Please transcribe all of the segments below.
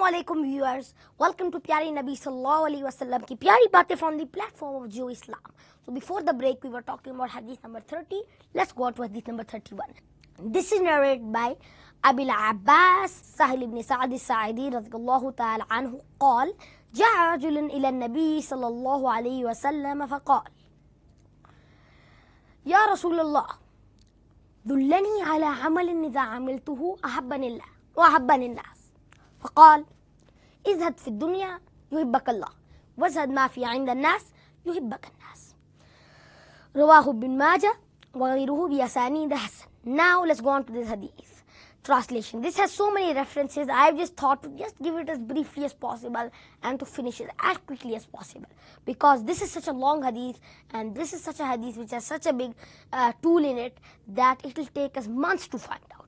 Assalamualaikum viewers, welcome to Payari Nabi sallallahu alaihi wasallam ki Payari Batain from the platform of Jew Islam. So before the break we were talking about hadith number 30. Let's go on to hadith number 31. This is narrated by Abil Abbas Sahil ibn Sa'd al-Sa'idi radiyallahu ta'ala anhu قال جاء رجل إلى النبي صلى الله عليه وسلم فقال يا رسول الله دلني على عمل إذا عملته أحبني الله وأحبني الناس فقال ازهد في الدنيا يحبك الله وازهد ما في عند الناس يحبك الناس رواه ابن ماجه وغيره بأسانيد حسن. Now let's go on to this hadith. Translation. This has so many references. I've just thought to just give it as briefly as possible and to finish it as quickly as possible, because this is such a long hadith and this is such a hadith which has such a big tool in it that it will take us months to find out.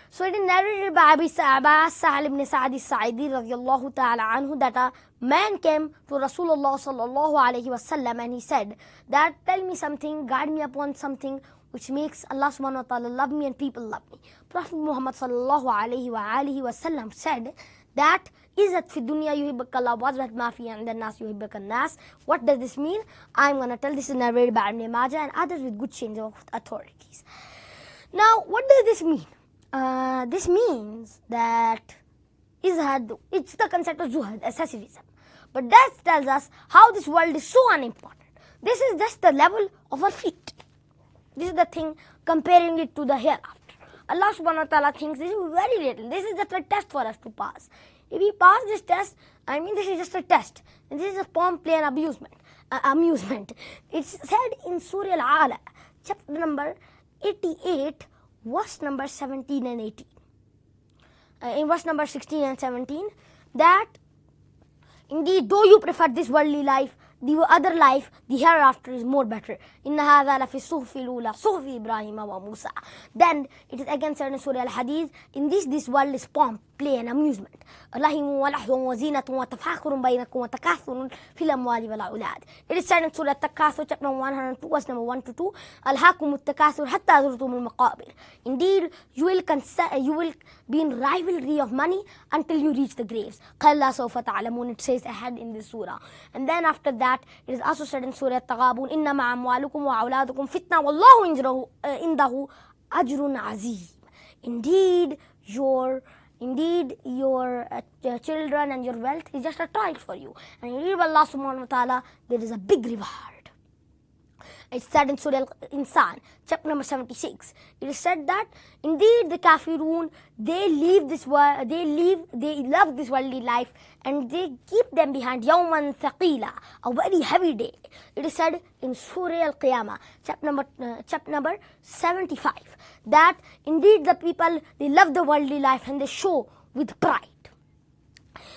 So it is narrated by Abbas Sahil ibn Sa'd al-Sa'idi radiyallahu ta'ala anhu that a man came to Rasulullah sallallahu alayhi wasallam and he said that tell me something, guide me upon something which makes Allah subhanahu wa ta'ala love me and people love me. Prophet Muhammad sallallahu alayhi wa alihi wasallam said that izat fi dunya yuhibbaka Allah wazat ma fi inda nas yuhibbaka nas. What does this mean? I'm going to tell. This is narrated by Ibn Majah and others with good chains of authorities. Now what does this mean? This means that izhad, it's the concept of zuhad, asceticism. But that tells us how this world is so unimportant. This is just the level of our feet. This is the thing, comparing it to the hereafter. Allah subhanahu wa ta'ala thinks this is very little. This is just a test for us to pass. If we pass this test, this is just a test. And this is a pomp, play and amusement. It's said in Surah Al-Ala, chapter number 88, verse number 17 and 18. In verse number 16 and 17, that indeed though you prefer this worldly life, the other life, the hereafter is more better. Inna hadha lafi suhfi lula suhfi Ibrahim wa Musa. Then it is again said in Surah Al-Hadith, in this world is pomp, play and amusement. Lahimu wa lahwun wa zinatun wa tafakhurun baynakum wa takathurun fil amwali wal aulad. It is said in Surah Takathur chapter 102 verse number 1 to 2, Alhaakumut takathur hatta zurtumul maqabir. Indeed you will be in rivalry of money until you reach the graves. Qalla sawfa ta'lamun, it says ahead in this surah. And then after that it is also said in Surah Taghabun, innama amwalukum wa auladukum fitna wallahu indahu ajrun azim. Indeed your children and your wealth is just a trial for you, and indeed Allah subhanahu wa ta'ala there is a big reward. It's said in Surah Al-Insan chapter number 76. It is said that indeed the kafirun, they love this worldly life and they keep them behind yawman thaqila, a very heavy day. It is said in Surah Al-Qiyamah chapter number 75 that indeed the people, they love the worldly life and they show with pride.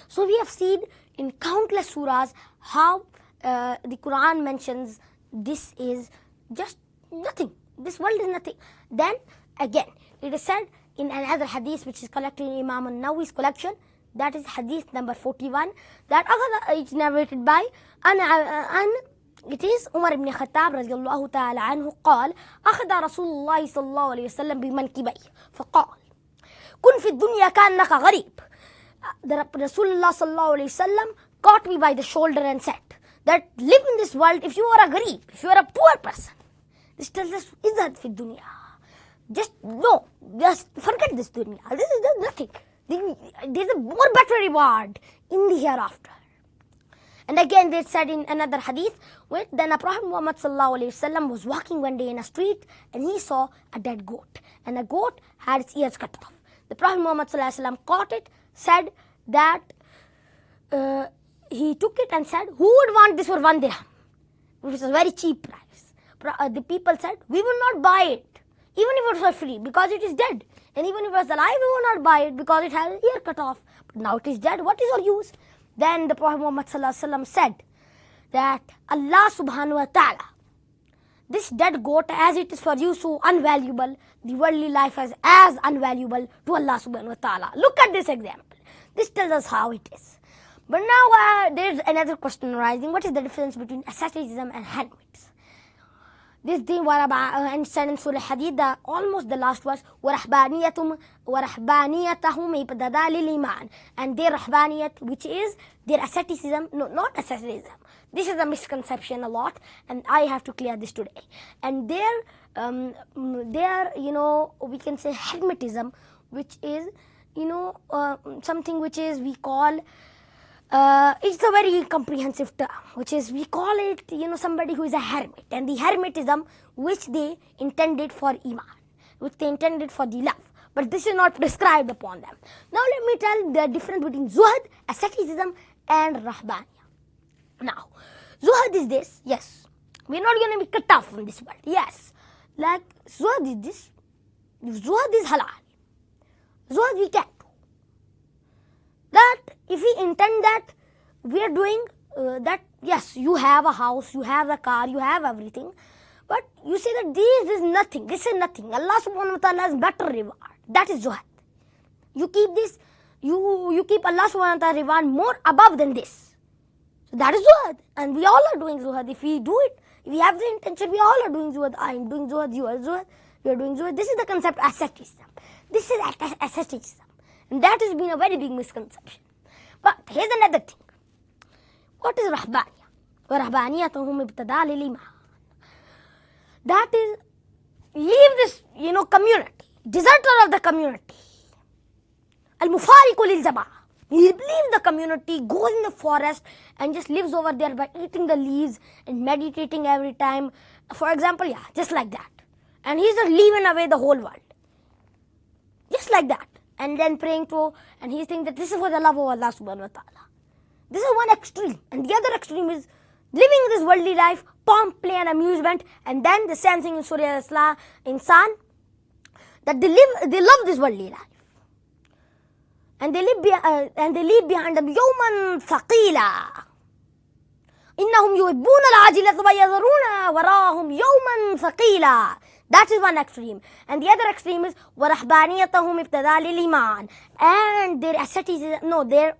So we have seen in countless surahs how the Quran mentions this is just nothing. This world is nothing. Then again, it is said in another hadith which is collected in Imam al-Nawawi's collection, that is hadith number 41, that it's narrated by it is Umar ibn Khattab radiyallahu ta'ala anhu قال أخذ رسول الله صلى الله عليه وسلم بمنكبيه فقال كن في الدنيا كأنك غريب. The Rasulullah sallallahu alayhi wasallam caught me by the shoulder and said that live in this world if you are a gharib, if you are a poor person. This tells us izhad fi dunya. Just forget this dunya. This is just nothing. There is a more better reward in the hereafter. And again they said in another hadith, then Prophet Muhammad sallallahu alayhi wasallam was walking one day in a street and he saw a dead goat, and a goat had its ears cut off. The Prophet Muhammad sallallahu alayhi wasallam caught it, said that he took it and said, who would want this for 1 dirham? Which is a very cheap price. The people said, we will not buy it, even if it was free, because it is dead. And even if it was alive, we will not buy it because it has an ear cut off. But now it is dead, what is our use? Then the Prophet Muhammad ﷺ said that Allah subhanahu wa ta'ala, this dead goat, as it is for you so unvaluable, the worldly life is as unvaluable to Allah subhanahu wa ta'ala. Look at this example. This tells us how it is. But now there's another question arising. What is the difference between asceticism and handmaids? This thing and said in Surah Hadid, almost the last verse, وَرَحْبَانِيَتَهُمْ ابْتَدَاءَ لِلْإِيمَانِ, and their rahbaniyat, which is their asceticism, no, not asceticism. This is a misconception a lot, and I have to clear this today. And their we can say hermetism, which is something which is we call it's a very comprehensive term, which is we call it somebody who is a hermit, and the hermetism which they intended for iman, which they intended for the love, but this is not prescribed upon them. Now let me tell the difference between zuhd, asceticism, and rahbaniya. Now zuhd is this, yes, we're not going to be cut off from this world, yes, like zuhd is this, zuhd is halal, zuhd we can do that. If we intend that we are doing that, yes, you have a house, you have a car, you have everything, but you say that this is nothing, Allah subhanahu wa ta'ala has better reward, that is zuhd. You keep this, you keep Allah subhanahu wa ta'ala reward more above than this, so that is zuhd, and we all are doing zuhd. If we do it, if we have the intention, we all are doing zuhd. I am doing zuhd, you are zuhd, we are doing zuhd. This is the concept of asceticism. This is asceticism, and that has been a very big misconception. But here's another thing. What is rahbaniya? وَرَحْبَانِيَتَهُمْ ابْتَدَاءَ لِلْإِيمَانِ. That is, leave this, community, deserter of the community. Al-mufariqu lil-jama'a. He leaves the community, goes in the forest, and just lives over there by eating the leaves and meditating every time. For example, yeah, just like that. And he's just leaving away the whole world. Just like that. And then praying to, and he thinks that this is for the love of Allah subhanahu wa ta'ala. This is one extreme. And the other extreme is living this worldly life, pomp, play and amusement. And then the same thing in Surah Insan, that they love this worldly life. And they leave behind them يَوْمًا ثَقِيلًا إِنَّهُمْ يُحِبُّونَ الْعَاجِلَةَ وَيَذَرُونَ وَرَاءَهُمْ يَوْمًا ثَقِيلًا. That is one extreme. And the other extreme is وَرَحْبَانِيَتَهُمْ ابْتَدَاءَ لِلْإِيمَانِ. And their asceticism, no, their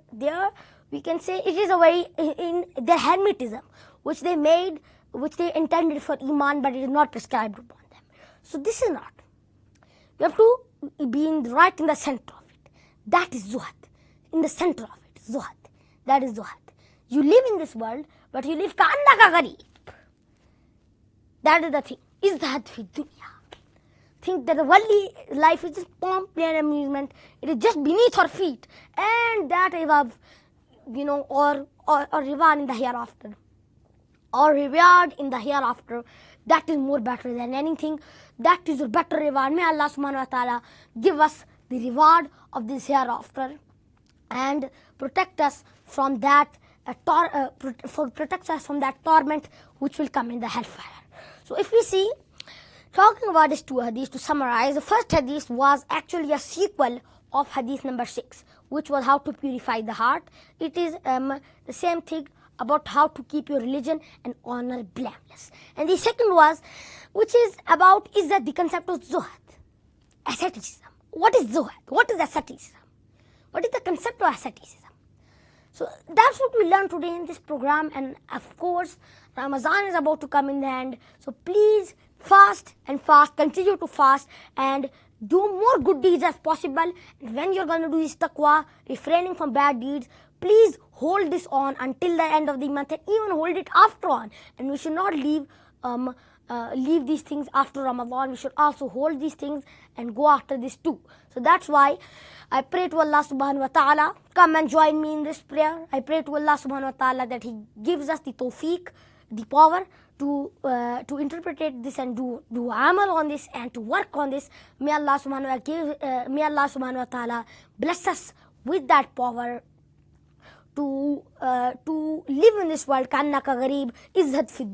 we can say it is a very, in their hermetism, which they made, which they intended for iman, but it is not prescribed upon them. So this is not. You have to be right in the center of it. That is zuhd. In the center of it, zuhd. That is zuhd. You live in this world, but you live ka'annaka ghareeb. That is the thing. Izhad fi dunya. Think that the worldly life is just pomp, play and amusement. It is just beneath our feet. And that is of, or reward in the hereafter. Or reward in the hereafter. That is more better than anything. That is a better reward. May Allah subhanahu wa ta'ala give us the reward of this hereafter and protect us from that protects us from that torment which will come in the hellfire. So if we see, talking about these two hadiths, to summarize, the first hadith was actually a sequel of hadith number 6, which was how to purify the heart. It is the same thing about how to keep your religion and honor blameless. And the second was, which is about, is that the concept of zuhd, asceticism. What is zuhd? What is asceticism? What is the concept of asceticism? So that's what we learned today in this program. And of course, Ramadan is about to come in the end. So please fast and fast, continue to fast and do more good deeds as possible. And when you're going to do this taqwa, refraining from bad deeds, please hold this on until the end of the month and even hold it after on. And we should not leave these things after Ramadan. We should also hold these things and go after this too. So that's why I pray to Allah subhanahu wa ta'ala, come and join me in this prayer. I pray to Allah subhanahu wa ta'ala that He gives us the tawfiq, the power to interpret this and do amal on this and to work on this. May Allah subhanahu wa ta'ala bless us with that power to live in this world, kannaka ghareeb, izhad fi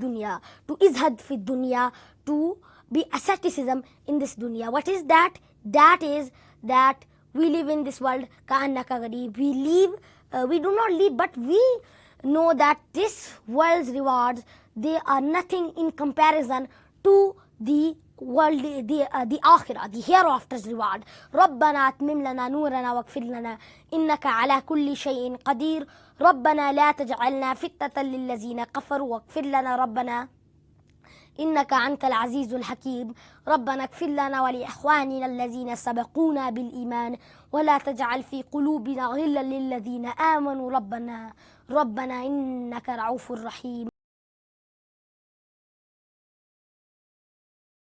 dunya, to be asceticism in this dunya. What is that? That is that we live in this world, kannaka ghareeb. We do not live, but we know that this world's rewards, they are nothing in comparison to the world, the akhirah, the hereafter's reward. ربنا أتمم لنا نورنا واغفر لنا إنك على كل شيء قدير ربنا لا تجعلنا فتنة للذين كفروا واغفر لنا ربنا إنك أنت العزيز الحكيم. ربنا اغفر لنا ولإخواننا الذين سبقونا بالإيمان ولا تجعل في قلوبنا غلا للذين آمنوا ربنا إنك رؤوف رحيم.